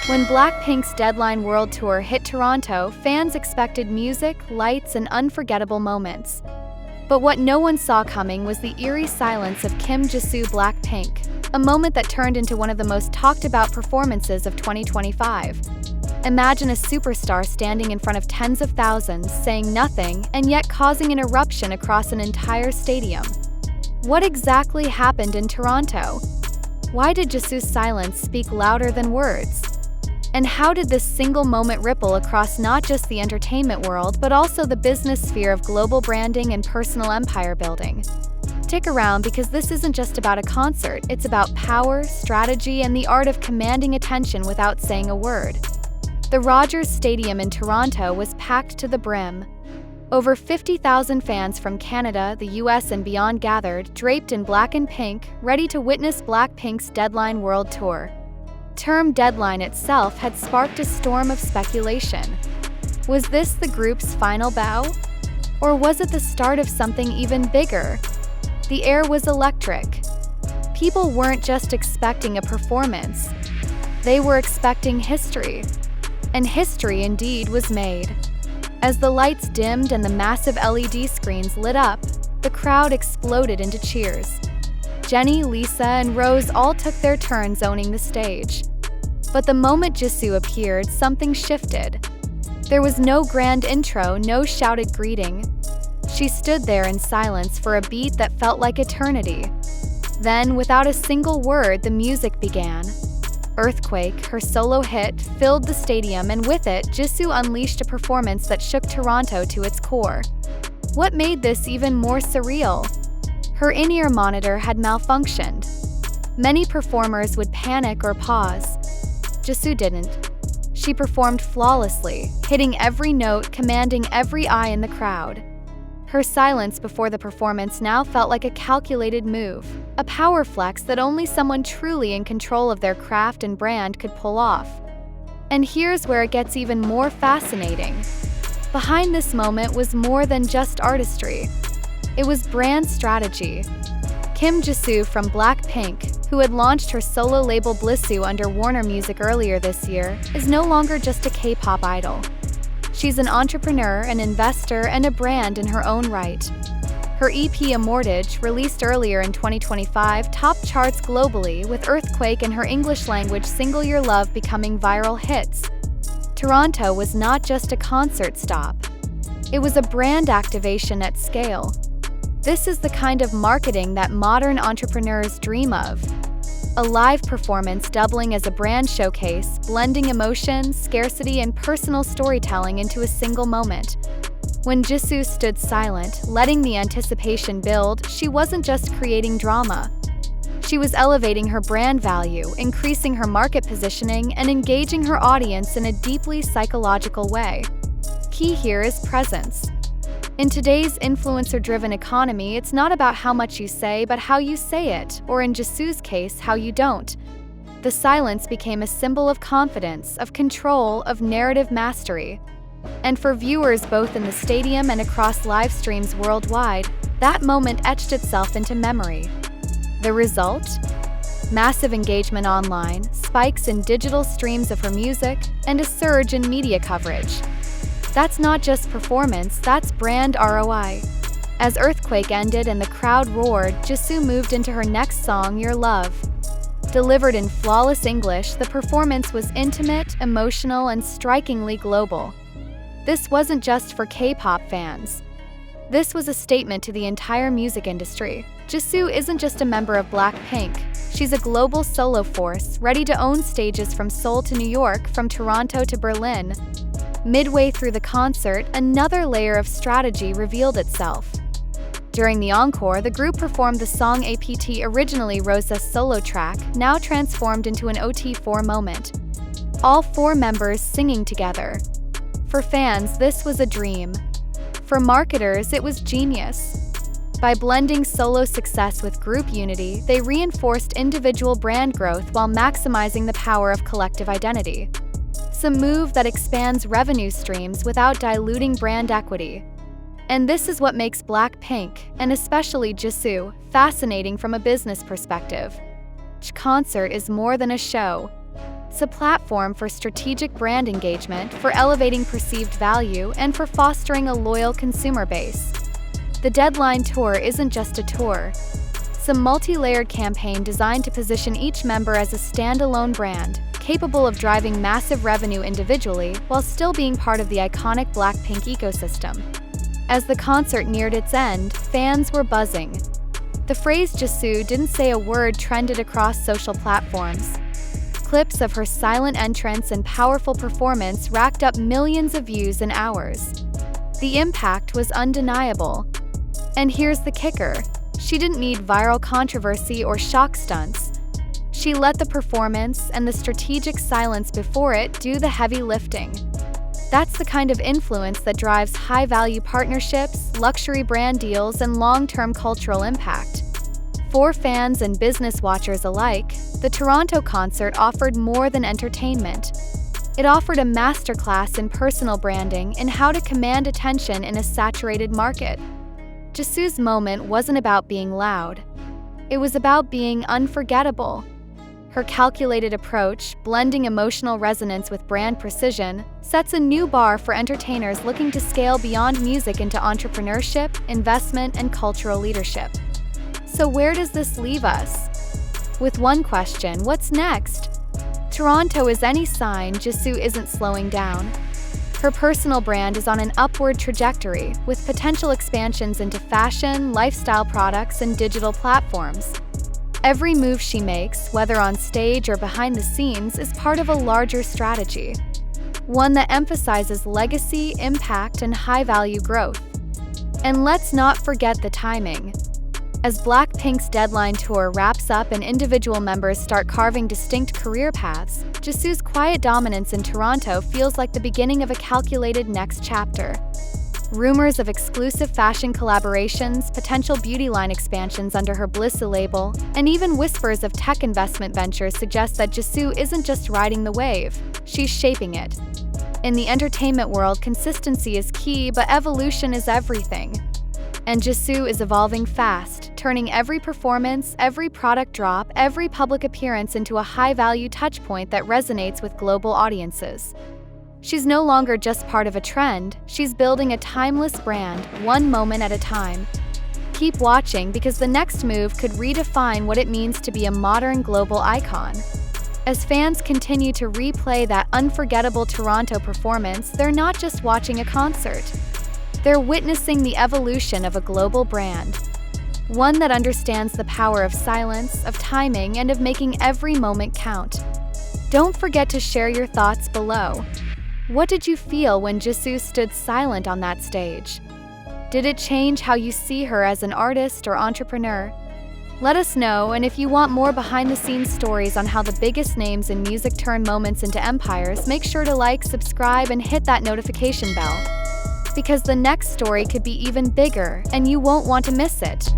When Blackpink's Deadline World Tour hit Toronto, fans expected music, lights, and unforgettable moments. But what no one saw coming was the eerie silence of JISOO BLACKPINK, a moment that turned into one of the most talked-about performances of 2025. Imagine a superstar standing in front of tens of thousands, saying nothing, and yet causing an eruption across an entire stadium. What exactly happened in Toronto? Why did JISOO's silence speak louder than words? And how did this single moment ripple across not just the entertainment world, but also the business sphere of global branding and personal empire building? Stick around, because this isn't just about a concert, it's about power, strategy, and the art of commanding attention without saying a word. The Rogers Stadium in Toronto was packed to the brim. Over 50,000 fans from Canada, the US, and beyond gathered, draped in black and pink, ready to witness Blackpink's Deadline World Tour. Term Deadline itself had sparked a storm of speculation. Was this the group's final bow? Or was it the start of something even bigger? The air was electric. People weren't just expecting a performance. They were expecting history. And history indeed was made. As the lights dimmed and the massive LED screens lit up, the crowd exploded into cheers. Jennie, Lisa, and Rose all took their turns owning the stage. But the moment JISOO appeared, something shifted. There was no grand intro, no shouted greeting. She stood there in silence for a beat that felt like eternity. Then, without a single word, the music began. Earthquake, her solo hit, filled the stadium, and with it, JISOO unleashed a performance that shook Toronto to its core. What made this even more surreal? Her in-ear monitor had malfunctioned. Many performers would panic or pause. JISOO didn't. She performed flawlessly, hitting every note, commanding every eye in the crowd. Her silence before the performance now felt like a calculated move, a power flex that only someone truly in control of their craft and brand could pull off. And here's where it gets even more fascinating. Behind this moment was more than just artistry. It was brand strategy. JISOO from Blackpink, who had launched her solo label JISOO under Warner Music earlier this year, is no longer just a K-pop idol. She's an entrepreneur, an investor, and a brand in her own right. Her EP Amortage, released earlier in 2025, topped charts globally, with Earthquake and her English-language single Your Love becoming viral hits. Toronto was not just a concert stop. It was a brand activation at scale. This is the kind of marketing that modern entrepreneurs dream of. A live performance doubling as a brand showcase, blending emotion, scarcity, and personal storytelling into a single moment. When JISOO stood silent, letting the anticipation build, she wasn't just creating drama. She was elevating her brand value, increasing her market positioning, and engaging her audience in a deeply psychological way. Key here is presence. In today's influencer-driven economy, it's not about how much you say, but how you say it, or in JISOO's case, how you don't. The silence became a symbol of confidence, of control, of narrative mastery. And for viewers both in the stadium and across live streams worldwide, that moment etched itself into memory. The result? Massive engagement online, spikes in digital streams of her music, and a surge in media coverage. That's not just performance, that's brand ROI. As Earthquake ended and the crowd roared, JISOO moved into her next song, Your Love. Delivered in flawless English, the performance was intimate, emotional, and strikingly global. This wasn't just for K-pop fans. This was a statement to the entire music industry. JISOO isn't just a member of Blackpink. She's a global solo force, ready to own stages from Seoul to New York, from Toronto to Berlin. Midway through the concert, another layer of strategy revealed itself. During the encore, the group performed the song APT, originally Rosa's solo track, now transformed into an OT4 moment. All four members singing together. For fans, this was a dream. For marketers, it was genius. By blending solo success with group unity, they reinforced individual brand growth while maximizing the power of collective identity. It's a move that expands revenue streams without diluting brand equity. And this is what makes Blackpink, and especially JISOO, fascinating from a business perspective. Each concert is more than a show. It's a platform for strategic brand engagement, for elevating perceived value, and for fostering a loyal consumer base. The Deadline Tour isn't just a tour. It's a multi-layered campaign designed to position each member as a standalone brand, capable of driving massive revenue individually while still being part of the iconic Blackpink ecosystem. As the concert neared its end, fans were buzzing. The phrase "JISOO" didn't say a word trended across social platforms. Clips of her silent entrance and powerful performance racked up millions of views in hours. The impact was undeniable. And here's the kicker: she didn't need viral controversy or shock stunts. She let the performance and the strategic silence before it do the heavy lifting. That's the kind of influence that drives high-value partnerships, luxury brand deals, and long-term cultural impact. For fans and business watchers alike, the Toronto concert offered more than entertainment. It offered a masterclass in personal branding and how to command attention in a saturated market. JISOO's moment wasn't about being loud. It was about being unforgettable. Her calculated approach, blending emotional resonance with brand precision, sets a new bar for entertainers looking to scale beyond music into entrepreneurship, investment, and cultural leadership. So where does this leave us? With one question: what's next? Toronto is any sign, JISOO isn't slowing down. Her personal brand is on an upward trajectory, with potential expansions into fashion, lifestyle products, and digital platforms. Every move she makes, whether on stage or behind the scenes, is part of a larger strategy. One that emphasizes legacy, impact, and high-value growth. And let's not forget the timing. As Blackpink's Deadline Tour wraps up and individual members start carving distinct career paths, JISOO's quiet dominance in Toronto feels like the beginning of a calculated next chapter. Rumors of exclusive fashion collaborations, potential beauty line expansions under her JISOO label, and even whispers of tech investment ventures suggest that JISOO isn't just riding the wave, she's shaping it. In the entertainment world, consistency is key, but evolution is everything. And JISOO is evolving fast, turning every performance, every product drop, every public appearance into a high-value touchpoint that resonates with global audiences. She's no longer just part of a trend, she's building a timeless brand, one moment at a time. Keep watching, because the next move could redefine what it means to be a modern global icon. As fans continue to replay that unforgettable Toronto performance, they're not just watching a concert. They're witnessing the evolution of a global brand. One that understands the power of silence, of timing, and of making every moment count. Don't forget to share your thoughts below. What did you feel when JISOO stood silent on that stage? Did it change how you see her as an artist or entrepreneur? Let us know, and if you want more behind-the-scenes stories on how the biggest names in music turn moments into empires, make sure to like, subscribe, and hit that notification bell. Because the next story could be even bigger, and you won't want to miss it.